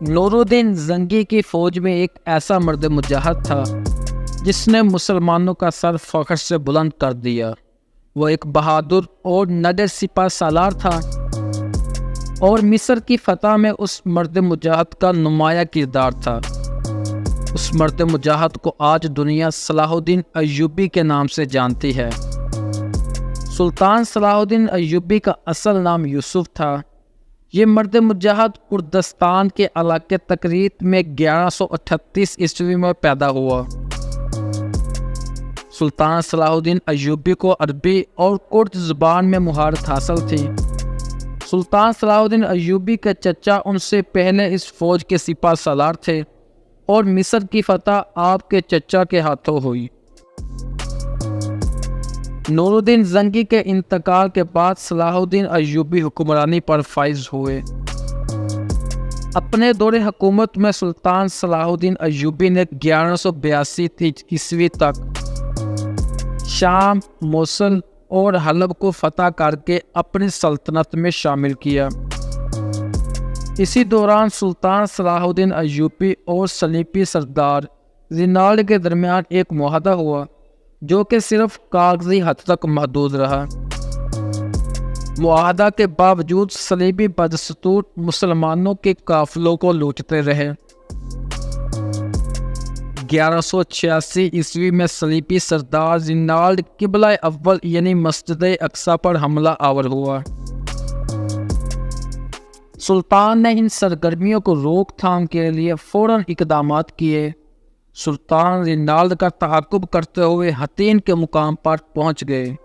نور الدین زنگی کی فوج میں ایک ایسا مرد مجاہد تھا جس نے مسلمانوں کا سر فخر سے بلند کر دیا۔ وہ ایک بہادر اور نڈر سپہ سالار تھا اور مصر کی فتح میں اس مرد مجاہد کا نمایاں کردار تھا۔ اس مرد مجاہد کو آج دنیا صلاح الدین ایوبی کے نام سے جانتی ہے۔ سلطان صلاح الدین ایوبی کا اصل نام یوسف تھا۔ یہ مرد مجاہد کردستان کے علاقے تکریت میں 1138 عیسوی میں پیدا ہوا۔ سلطان صلاح الدین ایوبی کو عربی اور کرد زبان میں مہارت حاصل تھی۔ سلطان صلاح الدین ایوبی کے چچا ان سے پہلے اس فوج کے سپہ سالار تھے اور مصر کی فتح آپ کے چچا کے ہاتھوں ہوئی۔ نور الدین زنگی کے انتقال کے بعد صلاح الدین ایوبی حکمرانی پر فائز ہوئے۔ اپنے دور حکومت میں سلطان صلاح الدین ایوبی نے 1182 عیسوی تک شام، موصل اور حلب کو فتح کر کے اپنی سلطنت میں شامل کیا۔ اسی دوران سلطان صلاح الدین ایوبی اور صلیبی سردار رینالڈ کے درمیان ایک معاہدہ ہوا جو کہ صرف کاغذی حد تک محدود رہا۔ معاہدہ کے باوجود صلیبی بدستور مسلمانوں کے قافلوں کو لوٹتے رہے۔ 1186 عیسوی میں صلیبی سردار رینالڈ قبلہ اول یعنی مسجد اقصی پر حملہ آور ہوا۔ سلطان نے ان سرگرمیوں کو روک تھام کے لیے فوراً اقدامات کیے۔ سلطان رینالڈ کا تعاقب کرتے ہوئے حطین کے مقام پر پہنچ گئے۔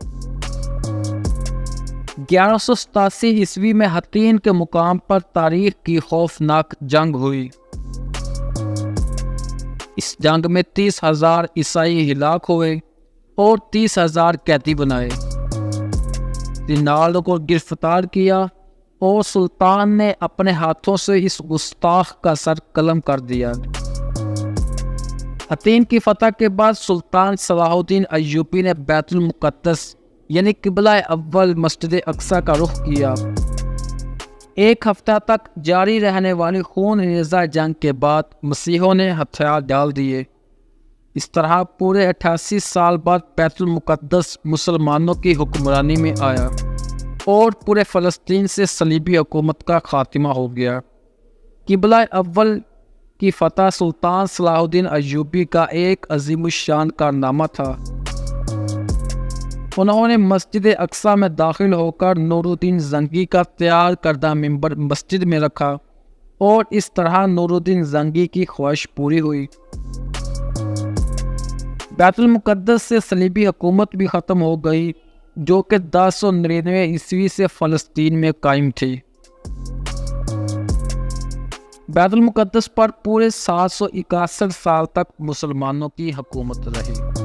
1187 عیسوی میں حطین کے مقام پر تاریخ کی خوفناک جنگ ہوئی۔ اس جنگ میں 30,000 عیسائی ہلاک ہوئے اور 30,000 قیدی بنائے۔ رینالڈ کو گرفتار کیا اور سلطان نے اپنے ہاتھوں سے اس گستاخ کا سر قلم کر دیا۔ حطین کی فتح کے بعد سلطان صلاح الدین ایوبی نے بیت المقدس یعنی قبلہ اول مسجد اقصی کا رخ کیا۔ ایک ہفتہ تک جاری رہنے والی خون ریزہ جنگ کے بعد مسیحوں نے ہتھیار ڈال دیے۔ اس طرح پورے 88 سال بعد بیت المقدس مسلمانوں کی حکمرانی میں آیا اور پورے فلسطین سے صلیبی حکومت کا خاتمہ ہو گیا۔ قبلہ اول کی فتح سلطان صلاح الدین ایوبی کا ایک عظیم الشان کارنامہ تھا۔ انہوں نے مسجد اقصی میں داخل ہو کر نور الدین زنگی کا تیار کردہ منبر مسجد میں رکھا اور اس طرح نور الدین زنگی کی خواہش پوری ہوئی۔ بیت المقدس سے صلیبی حکومت بھی ختم ہو گئی جو کہ 1099 عیسوی سے فلسطین میں قائم تھی۔ بیت المقدس پر پورے 761 سال تک مسلمانوں کی حکومت رہی۔